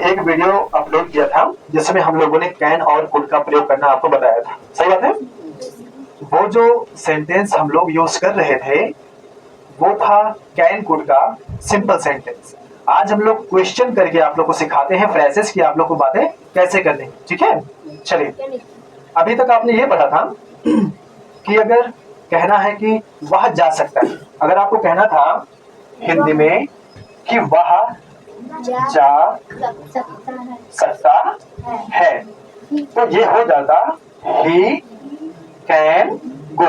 एक video upload किया था जिसमें हम लोगों ने कैन और कुड का प्रयोग करना आपको बताया था, सही बात है। वो जो सेंटेंस हम लोग यूज कर रहे थे वो था कैन कुड का सिंपल सेंटेंस। आज हम लोग क्वेश्चन करके आप लोग को सिखाते हैं फ्रेजेस की आप लोग को बातें कैसे करनी, ठीक है। चलिए, अभी तक आपने ये पढ़ा था कि अगर कहना है कि वह जा सकता है, अगर आपको कहना था हिंदी में कि वह जा सकता है तो ये हो जाता ही कैन गो,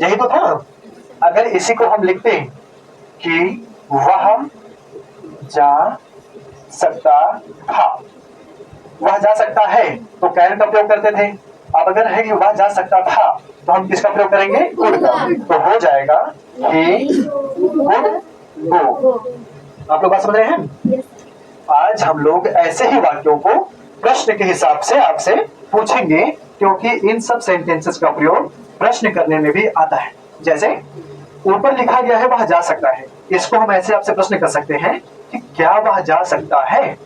यही तो था। अगर इसी को हम लिखते हैं कि वह जा सकता था, वह जा सकता है तो कैन का प्रयोग करते थे। अब अगर है कि वह जा सकता था तो हम किसका प्रयोग करेंगे? कुड का। तो हो जाएगा ही कुड गो। आप लोग बात समझ रहे हैं? आज हम लोग ऐसे ही वाक्यों को प्रश्न के हिसाब से आपसे पूछेंगे, क्योंकि इन सब सेंटेंसेस का प्रयोग प्रश्न करने में भी आता है। जैसे ऊपर लिखा गया है वह जा सकता है, इसको हम ऐसे आपसे प्रश्न कर सकते हैं कि क्या वह जा सकता है।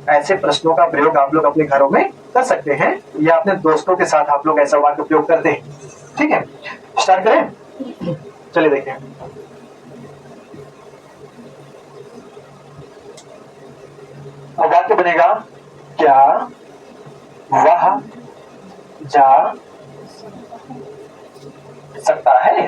ऐसे प्रश्नों का प्रयोग आप लोग अपने घरों में कर सकते हैं या अपने दोस्तों के साथ आप लोग ऐसा वाक्य प्रयोग करते हैं, ठीक है। स्टार्ट करें, चलिए देखें। अब वाक्य बनेगा क्या वह जा सकता है।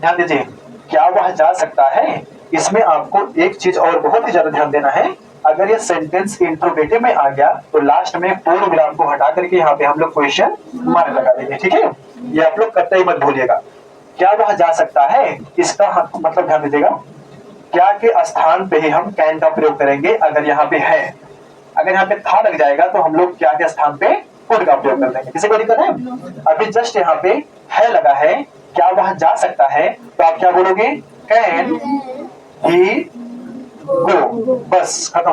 ध्यान दीजिए, क्या वह जा सकता है, इसमें आपको एक चीज और बहुत ही ज्यादा ध्यान देना है। अगर ये सेंटेंस इंट्रोगेटिव में आ गया तो लास्ट में पूर्ण विराम को हटा करके यहाँ पे हम लोग क्वेश्चन मार्क लगा देंगे, ठीक है। ये आप लोग कतई मत भूलिएगा। क्या वह जा सकता है, इसका मतलब ध्यान दीजिएगा, क्या के स्थान पे ही हम कैन का प्रयोग करेंगे। अगर यहाँ पे है, अगर यहाँ पे था लग जाएगा तो हम लोग क्या के स्थान पे कुड का प्रयोग कर देंगे। किसी को दिक्कत है? अभी जस्ट यहाँ पे है लगा है, क्या वह जा सकता है तो आप क्या बोलोगे? कैन ही गो, बस खत्म।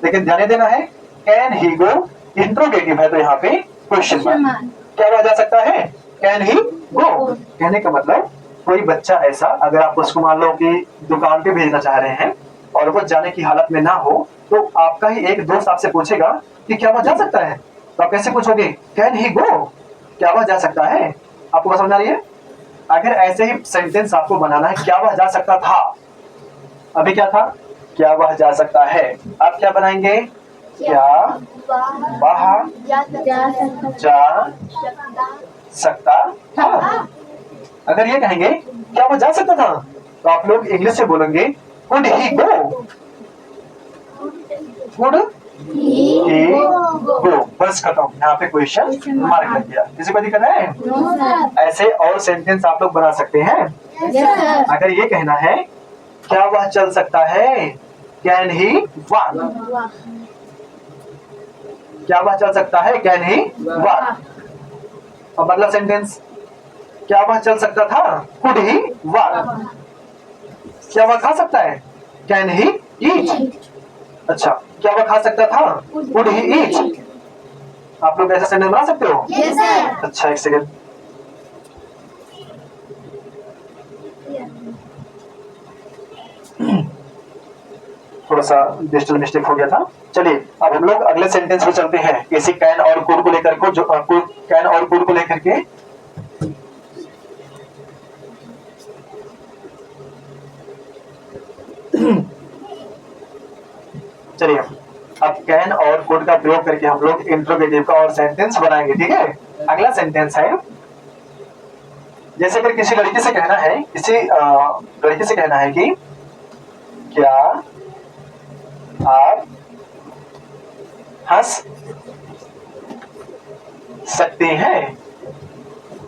लेकिन ध्यान देना है, कैन ही गो इंट्रोगेटिव है तो यहाँ पे क्वेश्चन मार्क। क्या वह जा सकता है? कैन ही गो। कहने का मतलब कोई बच्चा ऐसा, अगर आप उसको मान लो कि दुकान पे भेजना चाह रहे हैं और वो जाने की हालत में ना हो, तो आपका ही एक दोस्त आपसे पूछेगा कि क्या वह जा सकता है, तो आप कैसे पूछोगे? कैन ही गो, क्या वह जा सकता है। आपको बात समझ आ रही है? अगर ऐसे ही सेंटेंस आपको बनाना है, क्या वह जा सकता था, अभी क्या था? क्या वह जा सकता है। आप क्या बनाएंगे? क्या वह जा सकता था। अगर ये कहेंगे क्या वह जा सकता था तो आप लोग इंग्लिश से बोलेंगे could he go, could he गो, बस खत्म। यहाँ पे क्वेश्चन मार्क लग गया। किसी को दिक्कत है? ऐसे और सेंटेंस आप लोग बना सकते हैं। अगर ये कहना है क्या वह चल सकता है, कैन ही वॉक, क्या वह चल सकता है, कैन ही वॉक। अब अगला सेंटेंस, क्या वह चल सकता था, कुड ही वॉक। क्या वह खा सकता है, कैन ही ईट। अच्छा, क्या वह खा सकता था, कुड ही ईट। आप लोग ऐसा सेंटेंस बना सकते हो? yes, sir. अच्छा, एक सेकेंड। थोड़ा सा डिजिटल मिस्टेक हो गया था। चलिए, अब हम लोग अगले सेंटेंस पे चलते हैं। इसी कैन और कुड को लेकर को, जो कैन और कुड को लेकर के चलिए, अब कैन और कुड का प्रयोग करके हम लोग इंट्रोगेटिव का और सेंटेंस बनाएंगे, ठीक है। अगला सेंटेंस है, जैसे अगर किसी लड़की से कहना है, किसी लड़की से कहना है कि क्या आप हंस सकती हैं,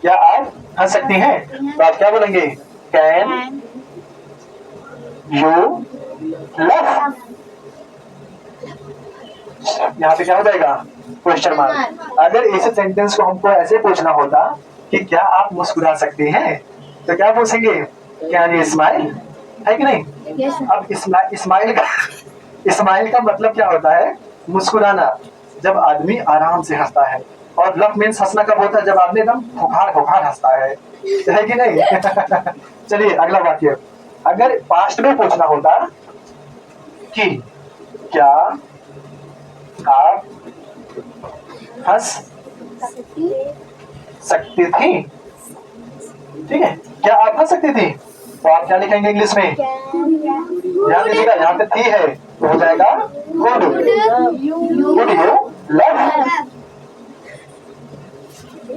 क्या आप हंस सकती हैं, तो आप क्या बोलेंगे? Can you love. यहाँ पे क्या हो जाएगा? Question mark. अगर इस सेंटेंस को हमको ऐसे पूछना होता कि क्या आप मुस्कुरा सकती हैं, तो क्या पूछेंगे? कैन यू स्माइल, है कि नहीं? yes, अब स्माइल का मतलब क्या होता है? मुस्कुराना, जब आदमी आराम से हंसता है। और लव मीन्स हंसना कब होता है? जब आदमी एकदम खुखार खुखार हंसता है कि नहीं? चलिए, अगला वाक्य, अगर पास्ट में पूछना होता कि क्या आप हंस सकती थी। ठीक है, क्या आप हंस सकती थी? तो आप क्या लिखेंगे इंग्लिश में? ध्यान दीजिएगा, यहाँ पे थी है तो हो जाएगा could. Could you love?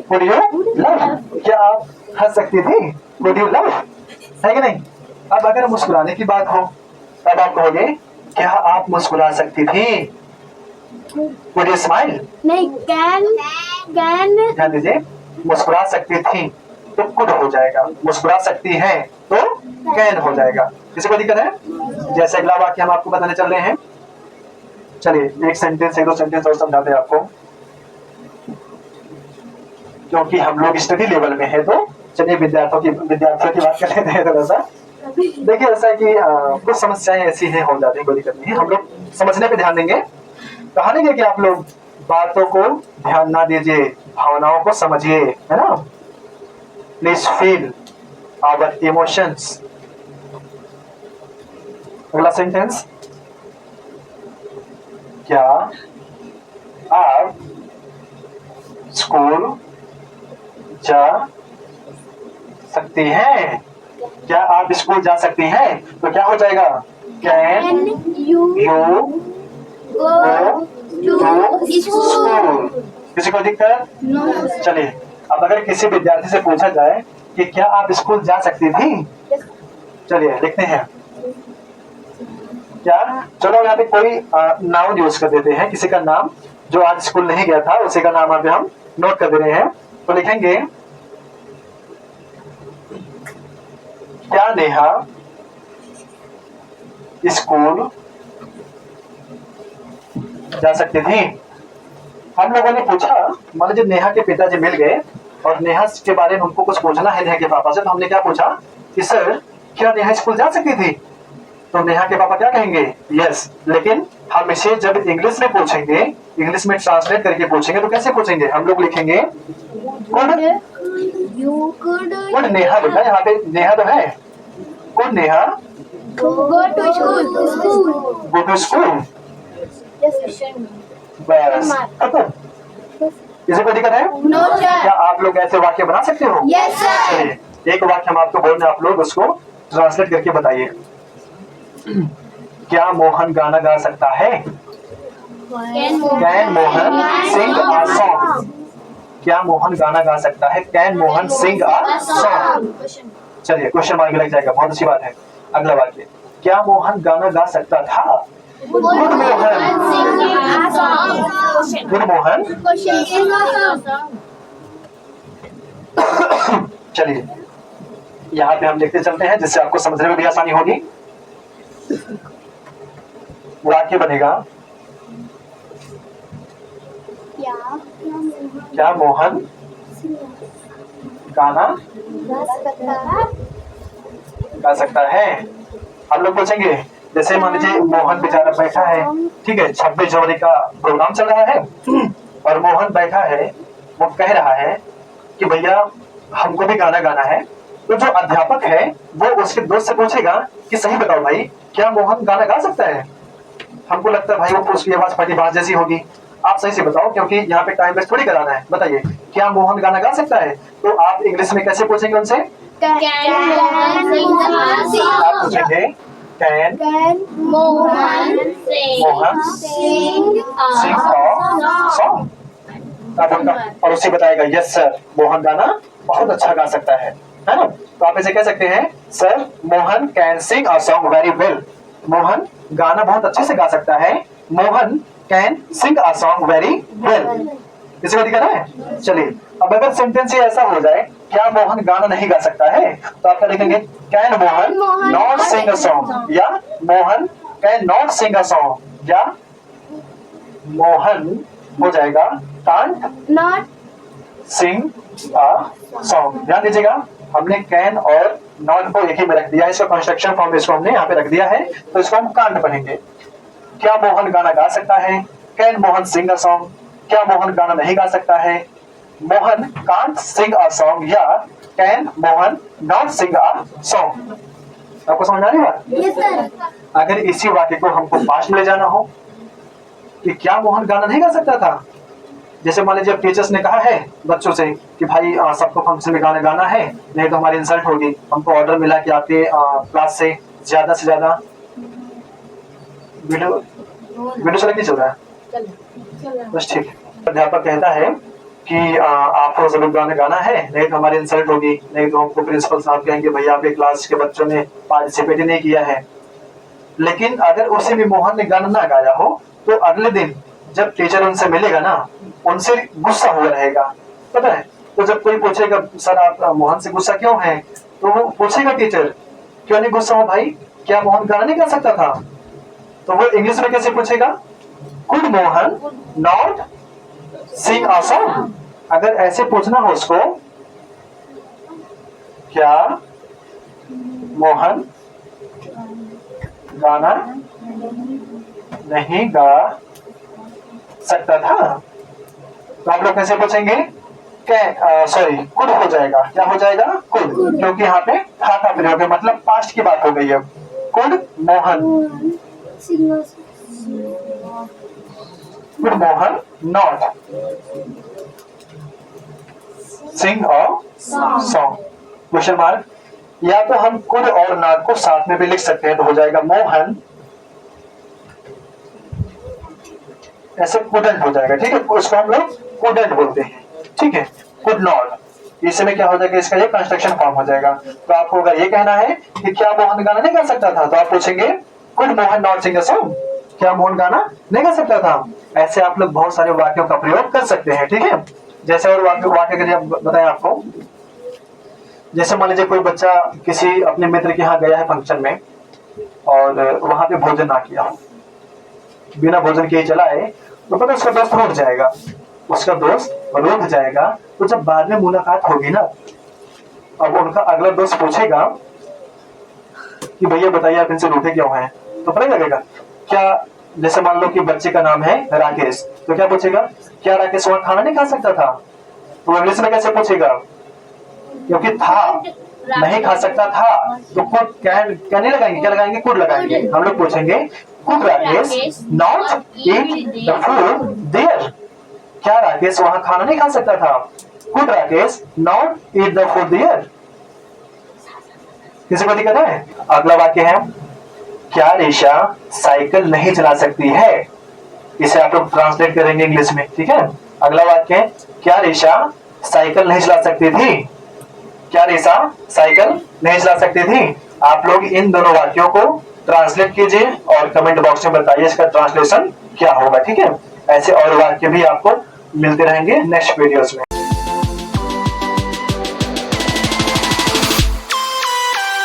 Could you love? क्या आप हंस सकती थी? Could you love? है कि नहीं? अब अगर मुस्कुराने की बात हो तब आप कहोगे क्या आप मुस्कुरा सकती थी? Could you smile? नहीं, कैन ध्यान दीजिए, मुस्कुरा सकती थी तो कुड हो जाएगा, मुस्कुरा सकती है तो कैन हो जाएगा। किसी को दिक्कत है? जैसे अगला वाक्य हम आपको बताने चल रहे हैं। चलिए एक सेंटेंस, एक दो सेंटेंस और समझाते हैं आपको, क्योंकि हम लोग स्टडी लेवल में है तो चलिए विद्यार्थियों की बात कर लेते हैं थोड़ा सा। देखिए ऐसा है कि कुछ समस्याएं ऐसी हैं, हो जाती है, कोई दिक्कत नहीं है, हम लोग समझने पे ध्यान देंगे। कहा नहीं कि आप लोग बातों को ध्यान ना दीजिए, भावनाओं को समझिए, है ना? Please feel our emotions. अगला सेंटेंस, क्या आप स्कूल जा सकती हैं? क्या आप स्कूल जा सकती हैं? तो क्या हो जाएगा? Can you you go to school? किसी को दिक्कत? चलिए अब अगर किसी विद्यार्थी से पूछा जाए कि क्या आप स्कूल जा सकती थी, चलिए लिखते हैं क्या। चलो यहाँ पे कोई नाउन यूज कर देते हैं, किसी का नाम जो आज स्कूल नहीं गया था उसी का नाम यहाँ पे हम नोट कर दे रहे हैं। तो लिखेंगे क्या नेहा स्कूल जा सकती थी? हम लोगों ने पूछा, मान लीजिए नेहा के पिताजी मिल गए और नेहा के बारे में उनको कुछ पूछना है नेहा के पापा से, तो हमने क्या पूछा कि सर क्या नेहा स्कूल जा सकती थी? तो नेहा के पापा क्या कहेंगे? यस। लेकिन हम इसे जब इंग्लिश में पूछेंगे, इंग्लिश में ट्रांसलेट करके पूछेंगे तो कैसे पूछेंगे? हम लोग लिखेंगे could you could could Neha. बेटा यहाँ पे नेहा तो है, could Neha go to school go to school? बस खत्म। किसी को दिक्कत है? नो क्या सर। आप लोग ऐसे वाक्य बना सकते हो? Yes sir. चलिए एक वाक्य हम आपको बोलने, आप लोग उसको ट्रांसलेट करके बताइए। क्या मोहन गाना गा सकता है? Can Mohan sing a song? क्या मोहन गाना गा सकता है? Can Mohan sing a song? चलिए क्वेश्चन मार्क लग जाएगा, बहुत अच्छी बात है। अगला वाक्य, क्या मोहन गाना गा सकता था? गुड मोहन। गुड मोहन। चलिए यहाँ पे हम लिखते चलते हैं जिससे आपको समझने में भी आसानी होगी। वाक्य बनेगा क्या मोहन गाना गा सकता है? हम लोग पूछेंगे, जैसे मान लीजिए मोहन बेचारा बैठा है, ठीक है, 26 जनवरी का प्रोग्राम चल रहा है और मोहन बैठा है, वो कह रहा है कि भैया हमको भी गाना गाना है। तो जो अध्यापक है वो उसके दोस्त से पूछेगा कि सही बताओ भाई क्या मोहन गाना गा सकता है? हमको लगता है भाई वो उसकी आवाज फटी बाज जैसी होगी, आप सही से बताओ क्योंकि यहाँ पे टाइम वेस्ट थोड़ी कराना है। बताइए क्या मोहन गाना गा सकता है? तो आप इंग्लिश में कैसे पूछेंगे उनसे? आप पूछेंगे कैन मोहन सिंग सॉन्ग? और उसे बताएगा यस सर मोहन गाना बहुत अच्छा गा सकता है ना? तो आप ऐसे कह सकते हैं sir Mohan can sing a song very well. Mohan गाना बहुत अच्छे से गा सकता है। Mohan can sing a song very well. किसी को दिक्कत है? चलिए अब अगर सेंटेंस ये ऐसा हो जाए क्या मोहन गाना नहीं गा सकता है, तो आप क्या लिखेंगे? Can Mohan not sing a song, या Mohan can not sing a song, या मोहन हो जाएगा can't not sing a song. ध्यान दीजिएगा हमने कैन और नॉट को एक ही में रख दिया है, इसका कंस्ट्रक्शन फॉर्म इसको हमने यहाँ पे रख दिया है, तो इसको हम कांट पढ़ेंगे। क्या मोहन गाना गा सकता है? Can Mohan sing a song. क्या मोहन गाना नहीं गा सकता है? Mohan can't sing a song, या can Mohan not sing a song. आपको समझ आ रही बात? Yes sir. अगर इसी वाक्य को हमको पास्ट में ले जाना हो कि क्या मोहन गाना नहीं गा सकता था? जैसे मान लीजिए टीचर्स ने कहा है बच्चों से कि भाई सबको फंक्शन में गाना गाना है, नहीं तो हमारी इंसल्ट होगी। हमको ऑर्डर मिला कि आपके क्लास से ज्यादा वीडियो सेलेक्ट नहीं चल रहा है, बस ठीक है। अध्यापक कहता है कि आपको सब लोग गाना गाना है, नहीं तो हमारी इंसल्ट होगी, नहीं तो हमको प्रिंसिपल साहब कहेंगे भैया आपके क्लास के बच्चों ने पार्टिसिपेट ही नहीं किया है। लेकिन अगर उसी में मोहन ने गाना ना गाया हो तो अगले दिन जब टीचर उनसे मिलेगा ना, उनसे गुस्सा हुआ रहेगा, पता है। तो जब कोई पूछेगा सर आप मोहन से गुस्सा क्यों है, तो वो पूछेगा टीचर क्यों नहीं गुस्सा हो भाई, क्या मोहन गाना नहीं गा सकता था? तो वो इंग्लिश में कैसे पूछेगा, could Mohan not sing a song? अगर ऐसे पूछना हो उसको, क्या मोहन गाना नहीं गा सकता था, तो आप लोग कैसे पूछेंगे, सॉरी कुड हो जाएगा, क्या हो जाएगा, कुड, क्योंकि यहाँ पे था प्रयोग है, मतलब पास्ट की बात हो गई है। Could Mohan, could Mohan not sing a song, question mark. या तो हम कुड और नॉट को साथ में भी लिख सकते हैं, तो हो जाएगा मोहन, ऐसे कुडंट हो जाएगा, ठीक है। उसको हम लोग कुडंट बोलते हैं, ठीक है, कुड नॉट। इसमें क्या हो जाएगा, इसका ये कंस्ट्रक्शन फॉर्म हो जाएगा। तो आपको अगर ये कहना है कि क्या मोहन गाना नहीं गा सकता था, तो आप पूछेंगे could Mohan not sing a song, क्या मोहन गाना नहीं गा सकता था? ऐसे आप लोग बहुत सारे वाक्यों का प्रयोग कर सकते हैं, ठीक है। जैसे और वाक्य के लिए बताएं आपको, जैसे मान लीजिए कोई बच्चा किसी अपने मित्र के यहाँ गया है फंक्शन में और वहां पे भोजन ना किया हो, बिना भोजन किए चला है, तो पता उसका दोस्त रुक जाएगा, उसका दोस्त रुक जाएगा। तो जब बाद में मुलाकात होगी ना, अब उनका अगला दोस्त पूछेगा कि भैया बताइए आप इनसे रूठे क्यों हैं, तो पता लगेगा क्या। जैसे मान लो कि बच्चे का नाम है राकेश, तो क्या पूछेगा, क्या राकेश वहां खाना नहीं खा सकता था? तो इंग्लिश में कैसे पूछेगा, क्योंकि था नहीं खा सकता था, तो कुड क्या नहीं लगाएंगे, क्या लगाएंगे, कुड लगाएंगे। हम लोग पूछेंगे could Rakesh not eat the food there, क्या राकेश वहां खाना नहीं खा सकता था? Could Rakesh not eat the food there. किसी को दिक्कत है? अगला वाक्य है, क्या रेशा साइकिल नहीं चला सकती है? इसे आप लोग ट्रांसलेट करेंगे इंग्लिश में, ठीक है। अगला वाक्य है, क्या रेशा साइकिल नहीं चला सकती थी? क्या रेशा साइकिल नहीं चला सकती थी? आप लोग इन दोनों वाक्यों को ट्रांसलेट कीजिए और कमेंट बॉक्स में बताइए इसका ट्रांसलेशन क्या होगा, ठीक है। ऐसे और वाक्य भी आपको मिलते रहेंगे नेक्स्ट वीडियोस में।